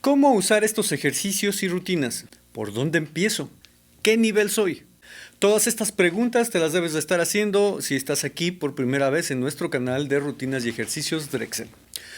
¿Cómo usar estos ejercicios y rutinas? ¿Por dónde empiezo? ¿Qué nivel soy? Todas estas preguntas te las debes de estar haciendo si estás aquí por primera vez en nuestro canal de rutinas y ejercicios Drexel.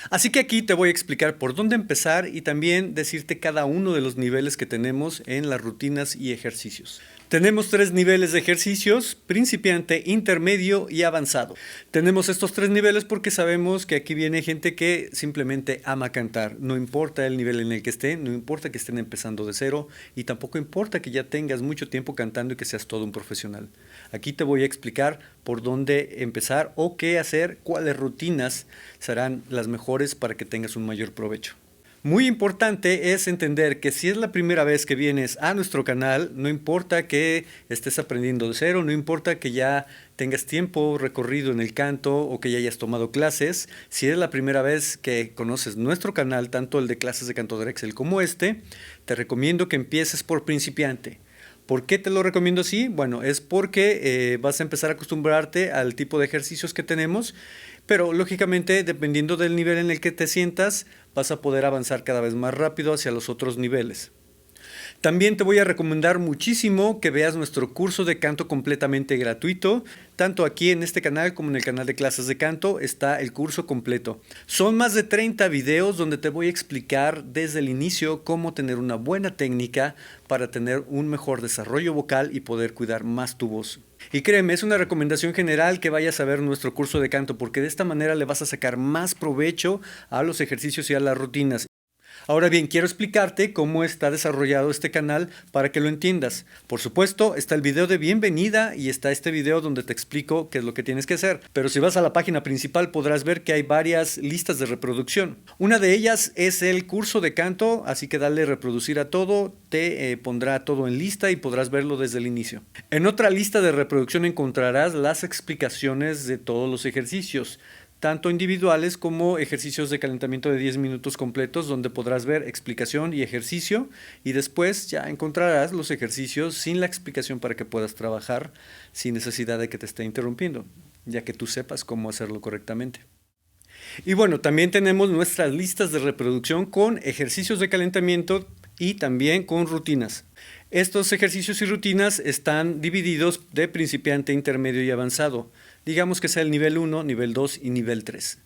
Así que aquí te voy a explicar por dónde empezar y también decirte cada uno de los niveles que tenemos en las rutinas y ejercicios. Tenemos 3 niveles de ejercicios: principiante, intermedio y avanzado. Tenemos estos 3 niveles porque sabemos que aquí viene gente que simplemente ama cantar. No importa el nivel en el que estén, no importa que estén empezando de cero y tampoco importa que ya tengas mucho tiempo cantando y que seas todo un profesional. Aquí te voy a explicar por dónde empezar o qué hacer, cuáles rutinas serán las mejores para que tengas un mayor provecho. Muy importante es entender que si es la primera vez que vienes a nuestro canal, no importa que estés aprendiendo de cero, no importa que ya tengas tiempo recorrido en el canto o que ya hayas tomado clases, si es la primera vez que conoces nuestro canal, tanto el de clases de canto Drexel como este, te recomiendo que empieces por principiante. ¿Por qué te lo recomiendo así? Bueno, es porque vas a empezar a acostumbrarte al tipo de ejercicios que tenemos, pero lógicamente, dependiendo del nivel en el que te sientas, vas a poder avanzar cada vez más rápido hacia los otros niveles. También te voy a recomendar muchísimo que veas nuestro curso de canto completamente gratuito. Tanto aquí en este canal como en el canal de clases de canto está el curso completo. Son más de 30 videos donde te voy a explicar desde el inicio cómo tener una buena técnica para tener un mejor desarrollo vocal y poder cuidar más tu voz. Y créeme, es una recomendación general que vayas a ver nuestro curso de canto porque de esta manera le vas a sacar más provecho a los ejercicios y a las rutinas. Ahora bien, quiero explicarte cómo está desarrollado este canal para que lo entiendas. Por supuesto, está el video de bienvenida y está este video donde te explico qué es lo que tienes que hacer. Pero si vas a la página principal podrás ver que hay varias listas de reproducción. Una de ellas es el curso de canto, así que dale reproducir a todo, te pondrá todo en lista y podrás verlo desde el inicio. En otra lista de reproducción encontrarás las explicaciones de todos los ejercicios, tanto individuales como ejercicios de calentamiento de 10 minutos completos, donde podrás ver explicación y ejercicio, y después ya encontrarás los ejercicios sin la explicación para que puedas trabajar sin necesidad de que te esté interrumpiendo, ya que tú sepas cómo hacerlo correctamente. Y bueno, también tenemos nuestras listas de reproducción con ejercicios de calentamiento y también con rutinas. Estos ejercicios y rutinas están divididos de principiante, intermedio y avanzado. Digamos que sea el nivel 1, nivel 2 y nivel 3.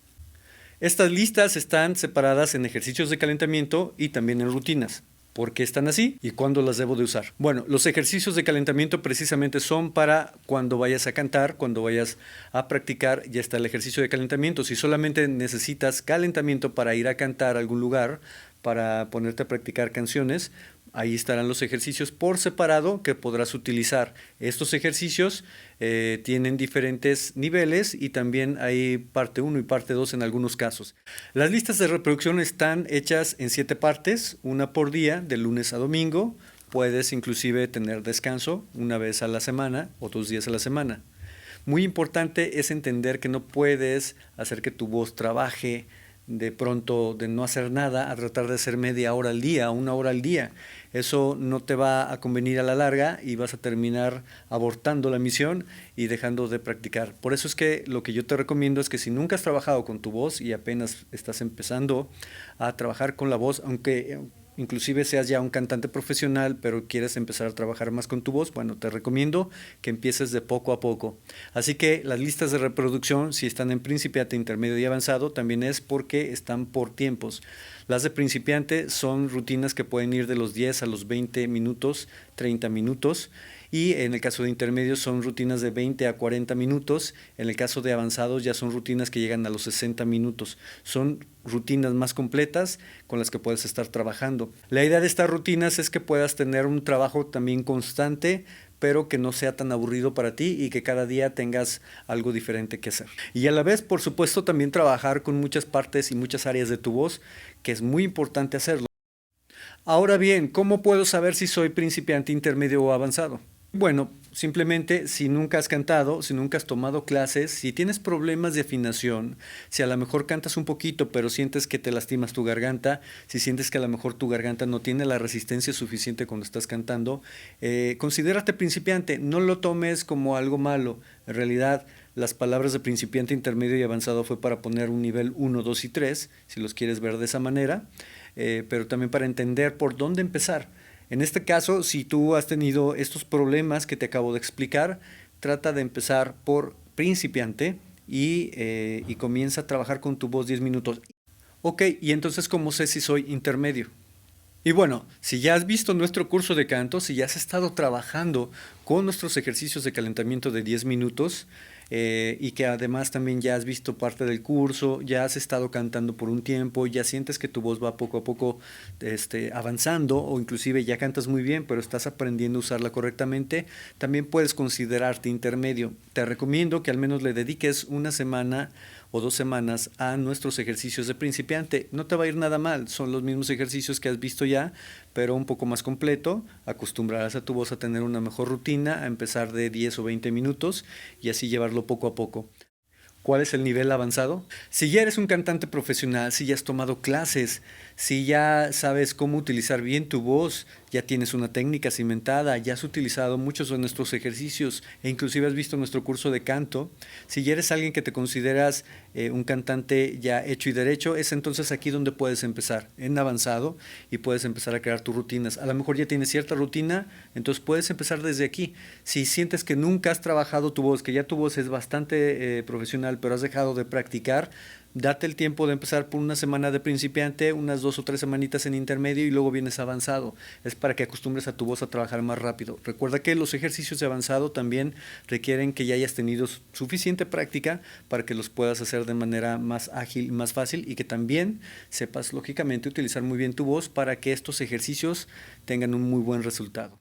Estas listas están separadas en ejercicios de calentamiento y también en rutinas. ¿Por qué están así y cuándo las debo de usar? Bueno, los ejercicios de calentamiento precisamente son para cuando vayas a cantar, cuando vayas a practicar, ya está el ejercicio de calentamiento. Si solamente necesitas calentamiento para ir a cantar a algún lugar, para ponerte a practicar canciones, ahí estarán los ejercicios por separado que podrás utilizar. Estos ejercicios tienen diferentes niveles y también hay parte 1 y parte 2 en algunos casos. Las listas de reproducción están hechas en 7 partes, una por día, de lunes a domingo. Puedes inclusive tener descanso una vez a la semana o 2 días a la semana. Muy importante es entender que no puedes hacer que tu voz trabaje de pronto de no hacer nada a tratar de hacer media hora al día, 1 hora al día. Eso no te va a convenir a la larga y vas a terminar abortando la misión y dejando de practicar. Por eso es que lo que yo te recomiendo es que si nunca has trabajado con tu voz y apenas estás empezando a trabajar con la voz, aunque inclusive seas ya un cantante profesional, pero quieres empezar a trabajar más con tu voz, bueno, te recomiendo que empieces de poco a poco. Así que las listas de reproducción, si están en principiante, intermedio y avanzado, también es porque están por tiempos. Las de principiante son rutinas que pueden ir de los 10 a los 20 minutos, 30 minutos, y en el caso de intermedios son rutinas de 20 a 40 minutos, en el caso de avanzados ya son rutinas que llegan a los 60 minutos. Son rutinas más completas con las que puedes estar trabajando. La idea de estas rutinas es que puedas tener un trabajo también constante, pero que no sea tan aburrido para ti y que cada día tengas algo diferente que hacer. Y a la vez, por supuesto, también trabajar con muchas partes y muchas áreas de tu voz, que es muy importante hacerlo. Ahora bien, ¿cómo puedo saber si soy principiante, intermedio o avanzado? Bueno, simplemente si nunca has cantado, si nunca has tomado clases, si tienes problemas de afinación, si a lo mejor cantas un poquito pero sientes que te lastimas tu garganta, si sientes que a lo mejor tu garganta no tiene la resistencia suficiente cuando estás cantando, considérate principiante, no lo tomes como algo malo. En realidad, las palabras de principiante, intermedio y avanzado fue para poner un nivel 1, 2 y 3, si los quieres ver de esa manera. pero también para entender por dónde empezar. En este caso, si tú has tenido estos problemas que te acabo de explicar, trata de empezar por principiante y comienza a trabajar con tu voz 10 minutos. Ok, y entonces, ¿cómo sé si soy intermedio? Y bueno, si ya has visto nuestro curso de canto, si ya has estado trabajando con nuestros ejercicios de calentamiento de 10 minutos y que además también ya has visto parte del curso, ya has estado cantando por un tiempo, ya sientes que tu voz va poco a poco avanzando o inclusive ya cantas muy bien, pero estás aprendiendo a usarla correctamente, también puedes considerarte intermedio. Te recomiendo que al menos le dediques una semana o 2 semanas a nuestros ejercicios de principiante. No te va a ir nada mal, son los mismos ejercicios que has visto ya, pero un poco más completo. Acostumbrarás a tu voz a tener una mejor rutina, a empezar de 10 o 20 minutos y así llevarlo poco a poco. ¿Cuál es el nivel avanzado? Si ya eres un cantante profesional, si ya has tomado clases, si ya sabes cómo utilizar bien tu voz, ya tienes una técnica cimentada, ya has utilizado muchos de nuestros ejercicios e inclusive has visto nuestro curso de canto, si ya eres alguien que te consideras un cantante ya hecho y derecho, es entonces aquí donde puedes empezar, en avanzado, y puedes empezar a crear tus rutinas. A lo mejor ya tienes cierta rutina, entonces puedes empezar desde aquí. Si sientes que nunca has trabajado tu voz, que ya tu voz es bastante profesional, pero has dejado de practicar, date el tiempo de empezar por una semana de principiante, unas 2 o 3 semanitas en intermedio y luego vienes avanzado. Es para que acostumbres a tu voz a trabajar más rápido. Recuerda que los ejercicios de avanzado también requieren que ya hayas tenido suficiente práctica para que los puedas hacer de manera más ágil, más fácil y que también sepas lógicamente utilizar muy bien tu voz para que estos ejercicios tengan un muy buen resultado.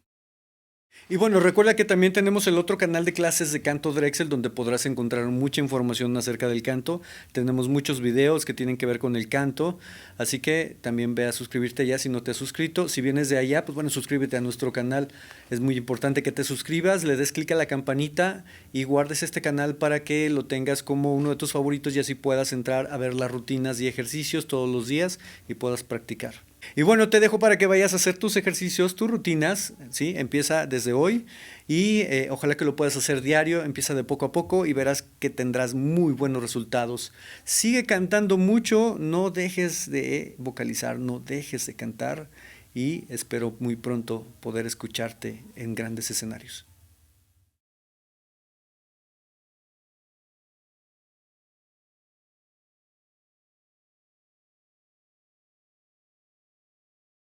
Y bueno, recuerda que también tenemos el otro canal de clases de canto Drexel donde podrás encontrar mucha información acerca del canto. Tenemos muchos videos que tienen que ver con el canto, así que también ve a suscribirte allá si no te has suscrito. Si vienes de allá, pues bueno, suscríbete a nuestro canal. Es muy importante que te suscribas, le des clic a la campanita y guardes este canal para que lo tengas como uno de tus favoritos y así puedas entrar a ver las rutinas y ejercicios todos los días y puedas practicar. Y bueno, te dejo para que vayas a hacer tus ejercicios, tus rutinas, ¿sí? Empieza desde hoy y ojalá que lo puedas hacer diario, empieza de poco a poco y verás que tendrás muy buenos resultados. Sigue cantando mucho, no dejes de vocalizar, no dejes de cantar y espero muy pronto poder escucharte en grandes escenarios.